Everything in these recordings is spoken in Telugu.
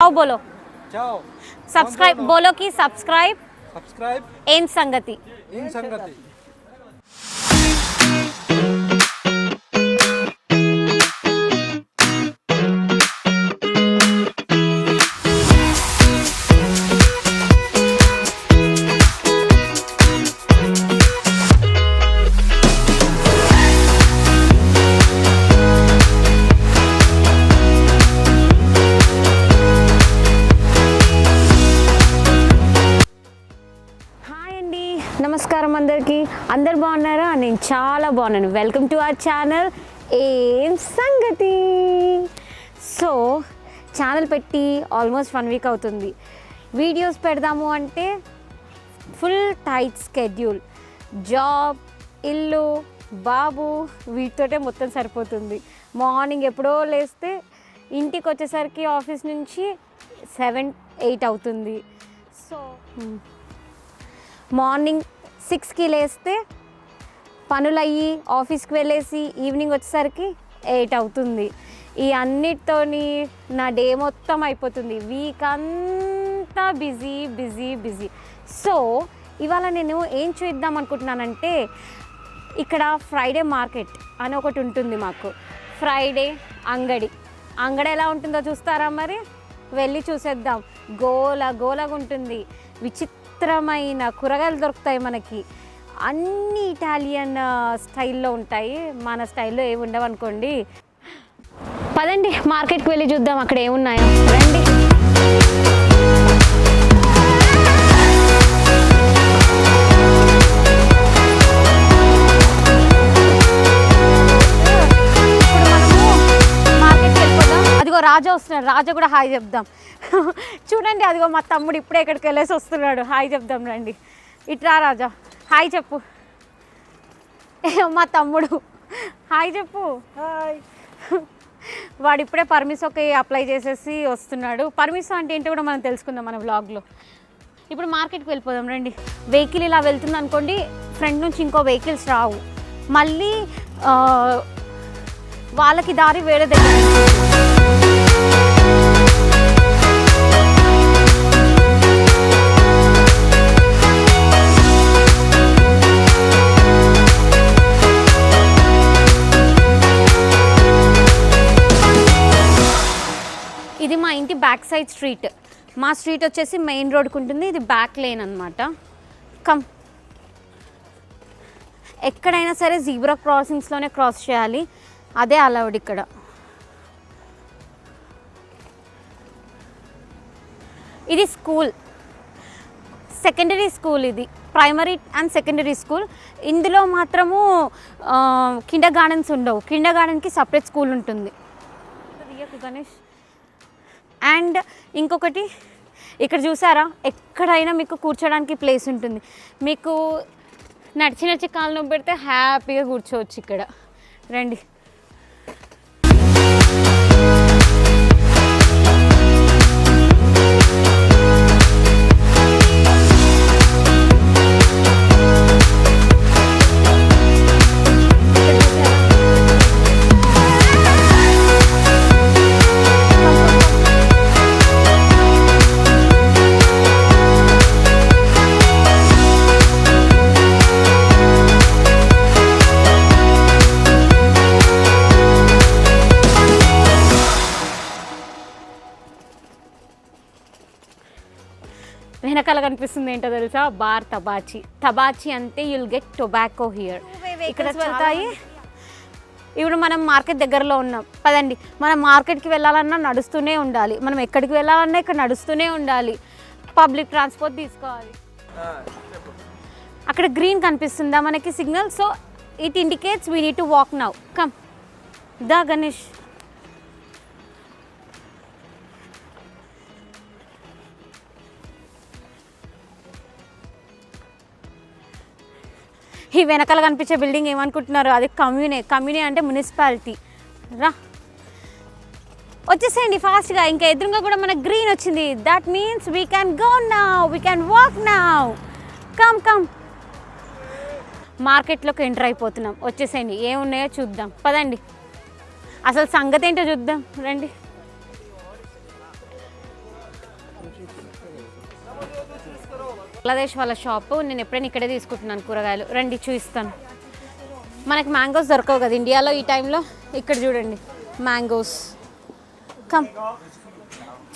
आओ बोलो जाओ सब्सक्राइब बोलो कि सब्सक्राइब सब्सक्राइब इन संगति इन संगति నమస్కారం అందరు బాగున్నారా? నేను చాలా బాగున్నాను. వెల్కమ్ టు అవర్ ఛానల్ ఏం సంగతి. సో ఛానల్ పెట్టి ఆల్మోస్ట్ 1 వీక్ అవుతుంది. వీడియోస్ పెడదాము అంటే ఫుల్ టైట్ స్కెడ్యూల్, జాబ్, ఇల్లు, బాబు, వీటితోటే మొత్తం సరిపోతుంది. మార్నింగ్ ఎప్పుడో లేస్తే ఇంటికి వచ్చేసరికి ఆఫీస్ నుంచి 7-8 అవుతుంది. సో మార్నింగ్ 6కి లేస్తే పనులు అయ్యి ఆఫీస్కి వెళ్ళేసి ఈవినింగ్ వచ్చేసరికి 8 అవుతుంది. ఈ అన్నిటితోని నా డే మొత్తం అయిపోతుంది. వీక్ అంతా బిజీ బిజీ బిజీ. సో ఇవాళ నేను ఏం చూద్దాం అనుకుంటున్నానంటే, ఇక్కడ ఫ్రైడే మార్కెట్ అని ఒకటి ఉంటుంది మాకు. ఫ్రైడే అంగడి ఎలా ఉంటుందో చూస్తారా? మరి వెళ్ళి చూసేద్దాం. గోలగా ఉంటుంది. విచిత్రమైన కూరగాయలు దొరుకుతాయి మనకి. అన్ని ఇటాలియన్ స్టైల్లో ఉంటాయి, మన స్టైల్లో ఏమి ఉండవు అనుకోండి. పదండి మార్కెట్కి వెళ్ళి చూద్దాం అక్కడ ఏమున్నాయో. రండి. మార్కెట్కి వెళ్ళిపోదాం. అదిగో రాజా వస్తున్నాడు. రాజా కూడా హాయ్ చెప్దాం. చూడండి, అదిగో మా తమ్ముడు ఇప్పుడే ఇక్కడికి వెళ్ళేసి వస్తున్నాడు. హాయ్ చెప్దాం రండి. ఇట్రా రాజా, హాయ్ చెప్పు. మా తమ్ముడు హాయ్ చెప్పు. హాయ్. వాడు ఇప్పుడే పర్మిసోకి అప్లై చేసేసి వస్తున్నాడు. పర్మిసో అంటే ఏంటో కూడా మనం తెలుసుకుందాం మన వ్లాగ్లో. ఇప్పుడు మార్కెట్కి వెళ్ళిపోదాం రండి. వెహికల్ ఇలా వెళ్తుంది అనుకోండి, ఫ్రంట్ నుంచి ఇంకో వెహికల్స్ రావు. మళ్ళీ వాళ్ళకి దారి వేరే దగ్గర. ఇది మా ఇంటి బ్యాక్ సైడ్ స్ట్రీట్. మా స్ట్రీట్ వచ్చేసి మెయిన్ రోడ్కి ఉంటుంది. ఇది బ్యాక్ లేన్ అనమాట. కమ్. ఎక్కడైనా సరే జీబ్రా క్రాసింగ్స్లోనే క్రాస్ చేయాలి, అదే అలౌడ్ ఇక్కడ. ఇది స్కూల్, సెకండరీ స్కూల్. ఇది ప్రైమరీ అండ్ సెకండరీ స్కూల్. ఇందులో మాత్రము కిండర్ గార్డెన్స్ ఉండవు. కిండర్ గార్డెన్కి సపరేట్ స్కూల్ ఉంటుంది. గణేష్. అండ్ ఇంకొకటి, ఇక్కడ చూసారా, ఎక్కడైనా మీకు కూర్చోడానికి ప్లేస్ ఉంటుంది. మీకు నడిచి కాలు నొప్పి పెడితే హ్యాపీగా కూర్చోవచ్చు ఇక్కడ. రండి. వెనకాల కనిపిస్తుంది ఏంటో తెలుసా? బార్ తబాచి. తబాచి అంటే యుల్ గెట్ టొబాకో హియర్. ఇక్కడ వెళ్తాయి. ఇప్పుడు మనం మార్కెట్ దగ్గరలో ఉన్నాం. పదండి, మనం మార్కెట్కి వెళ్ళాలన్నా నడుస్తూనే ఉండాలి. మనం ఎక్కడికి వెళ్ళాలన్నా ఇక్కడ నడుస్తూనే ఉండాలి. పబ్లిక్ ట్రాన్స్పోర్ట్ తీసుకోవాలి. అక్కడ గ్రీన్ కనిపిస్తుందా మనకి signal? So it indicates we need to walk now. Come దా గణేష్. ఈ వెనకాల కనిపించే బిల్డింగ్ ఏమనుకుంటున్నారు? అది కమ్యూనే అంటే మున్సిపాలిటీ. రా, వచ్చేసేయండి ఫాస్ట్గా. ఇంకా ఎదురుగా కూడా మనకు గ్రీన్ వచ్చింది. That means we can go now, we can walk now. Come. మార్కెట్లోకి ఎంటర్ అయిపోతున్నాం. వచ్చేసేయండి, ఏమున్నాయో చూద్దాం. పదండి. అసలు సంగతి ఏంటో చూద్దాం రండి. బంగ్లాదేశ్ వాళ్ళ షాపు. నేను ఎప్పుడైనా ఇక్కడే తీసుకుంటున్నాను కూరగాయలు. రండి చూపిస్తాను. మనకి మ్యాంగోస్ దొరకవు కదా ఇండియాలో ఈ టైంలో. ఇక్కడ చూడండి మ్యాంగోస్. కమ్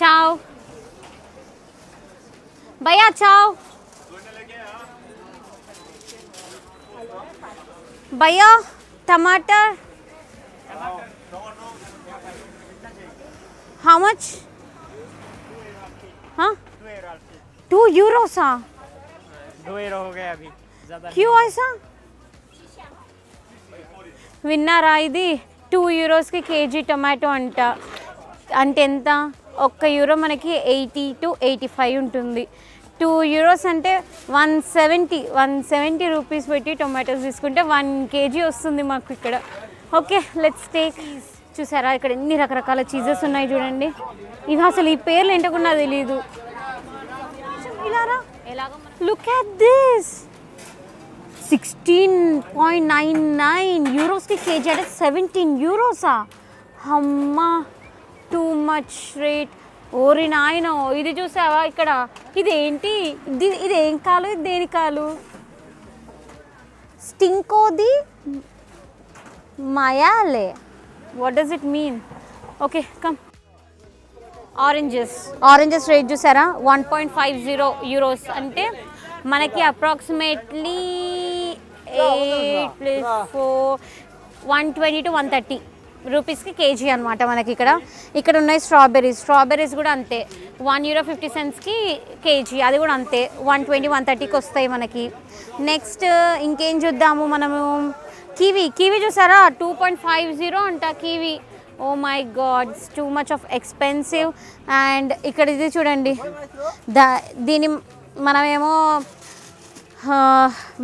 చావ్ భయ్యా చావ్ భయ్యా టమాటర్. How much? हाँ 2 euros हाँ. 2 यूरो हो गया अभी ज़्यादा क्यों ऐसा? విన్నారా ఇది 2 యూరోస్కి కేజీ టొమాటో అంట. అంటే ఎంత? €1 మనకి 80 to 85 ఉంటుంది. 2 యూరోస్ అంటే 170 రూపీస్ పెట్టి టొమాటోస్ తీసుకుంటే 1 కేజీ వస్తుంది మాకు ఇక్కడ. Okay let's take. చూసారా ఇక్కడ ఎన్ని రకరకాల చీజెస్ ఉన్నాయి చూడండి. ఇవి అసలు ఈ పేర్లు ఏంటో కూడా నాకు తెలియదు. లుక్ అట్ దిస్ 16.99 యూరోస్కి కేజీ అంటే 17 యూరోసా? అమ్మా టూ మచ్ రేట్. ఓరి నాయనో ఇది చూసావా ఇక్కడ. ఇదేంటి ఇది ఏం కాలు? ఇది దేని కాలు? స్టింకోది మయాలే. What does it mean? Okay come. Oranges rate చూసారా 1.50 యూరోస్ అంటే మనకి అప్రాక్సిమేట్లీ 8 + 4 120 to 130 రూపీస్కి కేజీ అనమాట మనకి ఇక్కడ ఉన్నాయి. స్ట్రాబెర్రీస్ కూడా అంతే €1.50కి కేజీ. అది కూడా అంతే 120-130కి వస్తాయి మనకి. నెక్స్ట్ ఇంకేం చూద్దాము మనము. కివీ చూసారా 2.50 అంట kiwi. Oh my god it's too much of expensive. And ఇక్కడ ఇది చూడండి దీని మనమేమో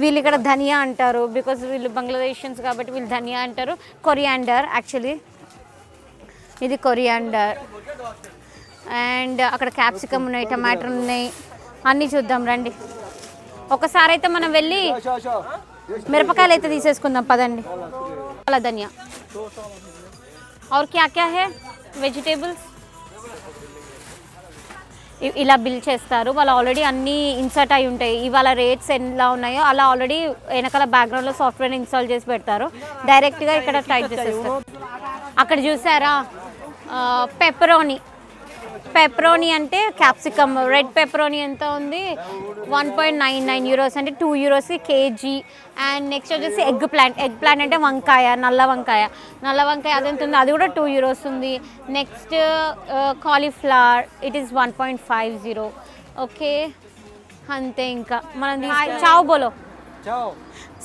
వీళ్ళు ఇక్కడ ధనియా అంటారు. బికాజ్ వీళ్ళు బంగ్లాదేశియన్స్ కాబట్టి వీళ్ళు ధనియా అంటారు. కొరియాండర్ యాక్చువల్లీ ఇది కొరియాండర్. అండ్ అక్కడ క్యాప్సికమ్ ఉన్నాయి, టమాటో ఉన్నాయి. అన్నీ చూద్దాం రండి. ఒకసారి అయితే మనం వెళ్ళి మిరపకాయలు అయితే తీసేసుకుందాం పదండి. అలా ధనియా और क्या क्या है వెజిటేబుల్స్. ఇలా బిల్ చేస్తారు వాళ్ళు. ఆల్రెడీ అన్నీ ఇన్సర్ట్ అయి ఉంటాయి. ఇవాళ రేట్స్ ఎలా ఉన్నాయో అలా ఆల్రెడీ వెనకాల బ్యాక్గ్రౌండ్లో సాఫ్ట్వేర్ ఇన్స్టాల్ చేసి పెడతారు. డైరెక్ట్గా ఇక్కడ టైప్ చేసేస్తారు. అక్కడ చూసారా పెప్పరోనీ అంటే క్యాప్సికమ్. రెడ్ పెప్పరోనీ ఎంత ఉంది? 1.99 యూరోస్ అంటే 2 యూరోస్కి కేజీ. అండ్ నెక్స్ట్ వచ్చేసి ఎగ్ ప్లాంట్ అంటే వంకాయ, నల్ల వంకాయ అదెంత ఉంది? అది కూడా 2 యూరోస్ ఉంది. Next cauliflower it is 1.50. Okay అంతే. ఇంకా మనం చావ్ బోలో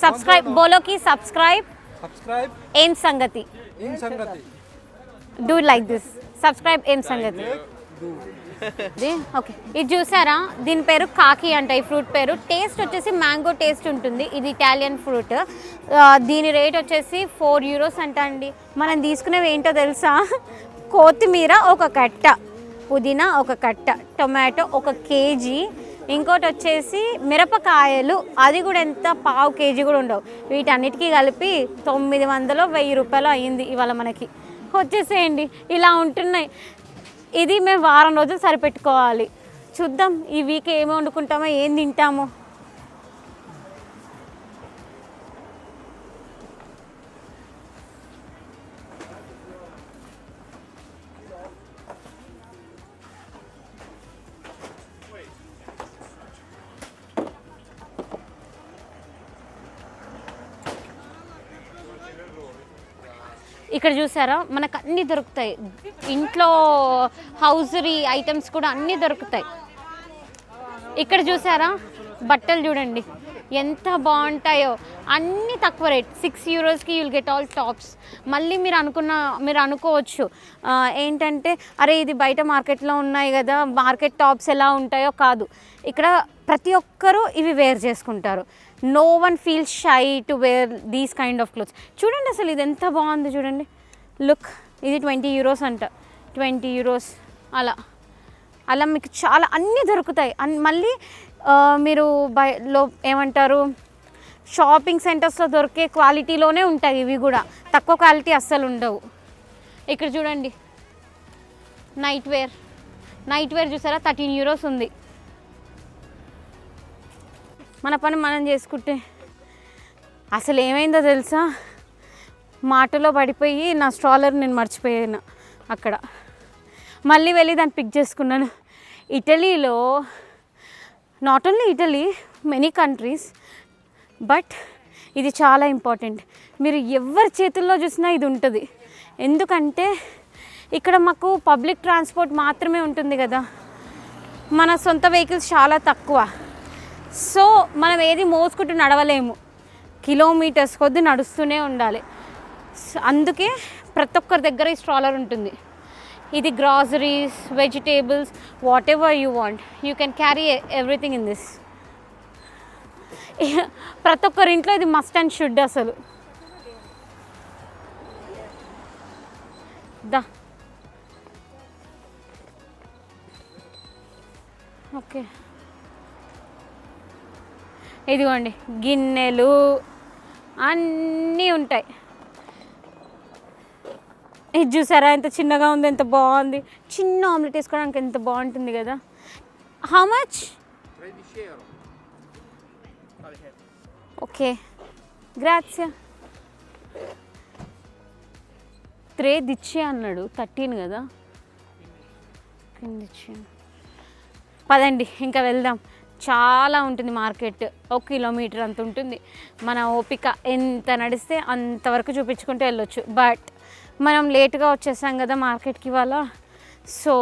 సబ్స్క్రైబ్ బోలోకి సబ్స్క్రైబ్ ఏం సంగతి డూ లైక్ దిస్ సబ్స్క్రైబ్ ఏం సంగతి. ఓకే ఇది చూసారా దీని పేరు కాకి అంట. ఈ ఫ్రూట్ పేరు. టేస్ట్ వచ్చేసి మ్యాంగో టేస్ట్ ఉంటుంది. ఇది ఇటాలియన్ ఫ్రూట్. దీని రేట్ వచ్చేసి 4 యూరోస్ అంట అండి. మనం తీసుకునేవి ఏంటో తెలుసా? కొత్తిమీర ఒక కట్ట, పుదీనా ఒక కట్ట, టొమాటో 1 కేజీ, ఇంకోటి వచ్చేసి మిరపకాయలు అది కూడా ఎంత పావు కేజీ కూడా ఉండవు. వీటన్నిటికీ కలిపి 900-1000 రూపాయలు అయ్యింది ఇవాళ మనకి. వచ్చేసేయండి ఇలా ఉంటున్నాయి. ఇది మేము వారం రోజులు సరిపెట్టుకోవాలి. చూద్దాం ఈ వీక్ ఏమి వండుకుంటామో ఏం తింటామో. ఇక్కడ చూసారా మనకు అన్నీ దొరుకుతాయి. ఇంట్లో హౌజరీ ఐటమ్స్ కూడా అన్నీ దొరుకుతాయి. ఇక్కడ చూసారా బట్టలు చూడండి ఎంత బాగుంటాయో. అన్నీ తక్కువ రేట్ 6 యూరోస్కి యూల్ గెట్ ఆల్ టాప్స్. మళ్ళీ మీరు అనుకోవచ్చు ఏంటంటే అరే ఇది బయట మార్కెట్లో ఉన్నాయి కదా మార్కెట్ టాప్స్ ఎలా ఉంటాయో. కాదు, ఇక్కడ ప్రతి ఒక్కరూ ఇవి వేర్ చేసుకుంటారు. No one feels shy to wear these kind of clothes. చూడండి అసలు ఇది ఎంత బాగుంది చూడండి. లుక్ ఇది 20 యూరోస్ అంట. 20 యూరోస్ అలా మీకు చాలా అన్నీ దొరుకుతాయి. మళ్ళీ మీరు ఏమంటారు షాపింగ్ సెంటర్స్లో దొరికే క్వాలిటీలోనే ఉంటాయి. ఇవి కూడా తక్కువ క్వాలిటీ అస్సలు ఉండవు. ఇక్కడ చూడండి నైట్ వేర్ నైట్ వేర్ చూసారా 13 euros ఉంది. మన పని మనం చేసుకుంటే. అసలు ఏమైందో తెలుసా, మాటలో పడిపోయి నా స్ట్రాలర్ నేను మర్చిపోయాను అక్కడ. మళ్ళీ వెళ్ళి దాన్ని పిక్ చేసుకున్నాను. ఇటలీలో, not only Italy, many countries, but ఇది చాలా ఇంపార్టెంట్. మీరు ఎవరి చేతుల్లో చూసినా ఇది ఉంటుంది. ఎందుకంటే ఇక్కడ మాకు పబ్లిక్ ట్రాన్స్పోర్ట్ మాత్రమే ఉంటుంది కదా, మన సొంత వెహికల్స్ చాలా తక్కువ. సో మనం ఏది మోసుకుంటూ నడవలేము, కిలోమీటర్స్ కొద్ది నడుస్తూనే ఉండాలి. అందుకే ప్రతి ఒక్కరి దగ్గర ఈ స్ట్రాలర్ ఉంటుంది. ఇది groceries, vegetables, what ever you want, you can carry everything in this. ప్రతి ఒక్కరి ఇంట్లో ఇది మస్ట్ అండ్ షుడ్. అసలు దా ఓకే, ఇదిగోండి గిన్నెలు అన్నీ ఉంటాయి. ఇది చూసారా ఎంత చిన్నగా ఉంది, ఎంత బాగుంది. చిన్న ఆమ్లెట్ వేసుకోవడానికి ఎంత బాగుంటుంది కదా. How much? ఓకే, గ్రాట్స్. 13 అన్నాడు, 13 కదా. పదండి ఇంకా వెళ్దాం. చాలా ఉంటుంది మార్కెట్, 1 కిలోమీటర్ అంత ఉంటుంది. మన ఓపిక ఎంత నడిస్తే అంతవరకు చూపించుకుంటూ వెళ్ళొచ్చు. బట్ మనం లేట్గా వచ్చేసాం కదా మార్కెట్కి ఇవాళ. సో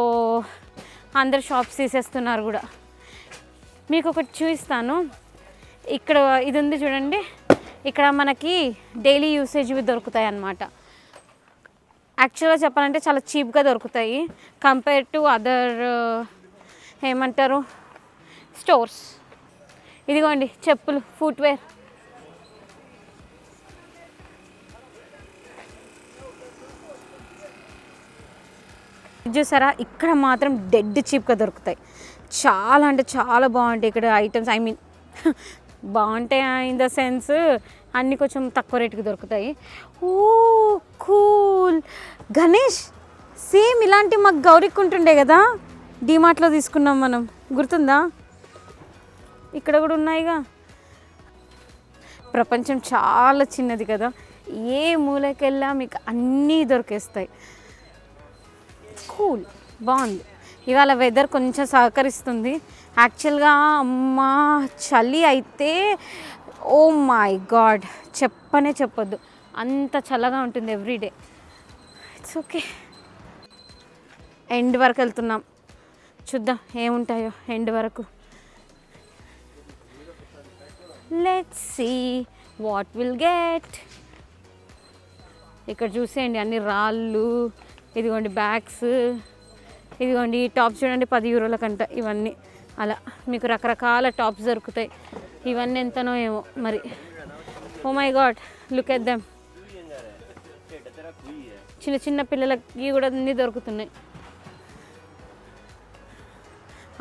అందరు షాప్స్ తీసేస్తున్నారు కూడా. మీకు ఒకటి చూపిస్తాను. ఇక్కడ ఇది ఉంది చూడండి, ఇక్కడ మనకి డైలీ యూసేజ్వి దొరుకుతాయి అన్నమాట. యాక్చువల్గా చెప్పాలంటే చాలా చీప్గా దొరుకుతాయి కంపేర్ టు అదర్ ఏమంటారు స్టోర్స్. ఇదిగోండి చెప్పులు, ఫుట్వేర్. చూసారా, ఇక్కడ మాత్రం డెడ్ చీప్గా దొరుకుతాయి. చాలా అంటే చాలా బాగుంటాయి ఇక్కడ ఐటమ్స్. ఐ మీన్ బాగుంటాయి ఇన్ ద సెన్స్ అన్నీ కొంచెం తక్కువ రేటుకి దొరుకుతాయి. ఓ కూల్. గణేష్, సేమ్ ఇలాంటి మాకు గౌరిక్కుంటుండే కదా, డిమార్ట్లో తీసుకున్నాం మనం, గుర్తుందా? ఇక్కడ కూడా ఉన్నాయిగా. ప్రపంచం చాలా చిన్నది కదా, ఏ మూలకెళ్ళా మీకు అన్నీ దొరికేస్తాయి. కూల్, బాగుంది. ఇవాళ వెదర్ కొంచెం సహకరిస్తుంది. యాక్చువల్గా అమ్మ చలి అయితే ఓ మై గాడ్ చెప్పనే చెప్పొద్దు, అంత చల్లగా ఉంటుంది ఎవ్రీడే. It's okay. ఎండ్ వరకు వెళ్తున్నాం, చూద్దాం ఏముంటాయో ఎండ్ వరకు. Let's see what will get. ఇక్కడ చూసేయండి అన్ని రాళ్ళు, ఇదిగోండి బ్యాగ్స్, ఇదిగోండి ఈ టాప్స్ చూడండి 10 యూరోలకంట ఇవన్నీ. అలా మీకు రకరకాల టాప్స్ దొరుకుతాయి. ఇవన్నీ ఎంతనో ఏమో మరి. Oh my god, look at them. చిన్న చిన్న పిల్లలకి కూడా అన్నీ దొరుకుతున్నాయి.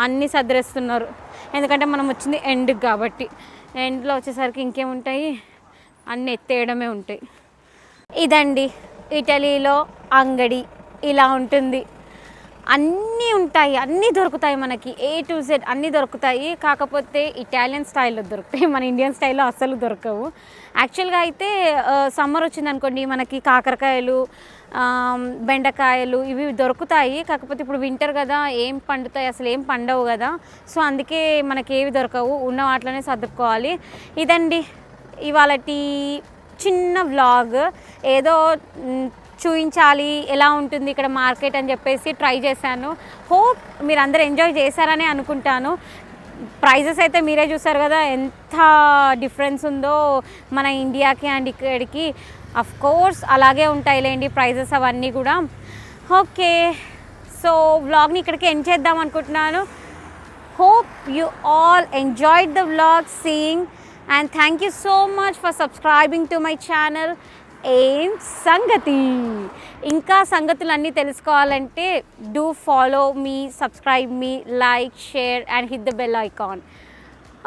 అన్నీ సర్దేస్తున్నారు ఎందుకంటే మనం వచ్చింది ఎండ్కి కాబట్టి. ఎండ్లో వచ్చేసరికి ఇంకేముంటాయి, అన్నీ ఎత్తేయడమే ఉంటాయి. ఇదండి ఇటలీలో అంగడి, ఇలా ఉంటుంది. అన్నీ ఉంటాయి, అన్నీ దొరుకుతాయి మనకి, A to Z అన్నీ దొరుకుతాయి. కాకపోతే ఇటాలియన్ స్టైల్లో దొరుకుతాయి, మన ఇండియన్ స్టైల్లో అస్సలు దొరకవు. యాక్చువల్గా అయితే సమ్మర్ వచ్చిందనుకోండి మనకి కాకరకాయలు, బెండకాయలు ఇవి దొరుకుతాయి. కాకపోతే ఇప్పుడు వింటర్ కదా, ఏం పండుతాయి, అసలు ఏం పండవు కదా. సో అందుకే మనకి ఏవి దొరకవు, ఉన్న వాటిలోనే సర్దుకోవాలి. ఇదండి ఇవాళ చిన్న వ్లాగ్. ఏదో చూపించాలి ఎలా ఉంటుంది ఇక్కడ మార్కెట్ అని చెప్పేసి ట్రై చేశాను. హోప్ మీరు అందరూ ఎంజాయ్ చేశారని అనుకుంటాను. ప్రైజెస్ అయితే మీరే చూసారు కదా ఎంత డిఫరెన్స్ ఉందో మన ఇండియాకి అండ్ ఇక్కడికి. అఫ్ కోర్స్ అలాగే ఉంటాయిలేండి ప్రైజెస్ అవన్నీ కూడా. ఓకే, సో వ్లాగ్ని ఇక్కడికి ఎండ్ చేద్దాం అనుకుంటున్నాను. Hope you all enjoyed the vlog seeing and thank you so much for subscribing to my channel ఏం సంగతి. ఇంకా సంగతులన్నీ తెలుసుకోవాలంటే do follow me, subscribe me, like, share and hit the bell icon.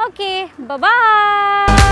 Okay, bye bye.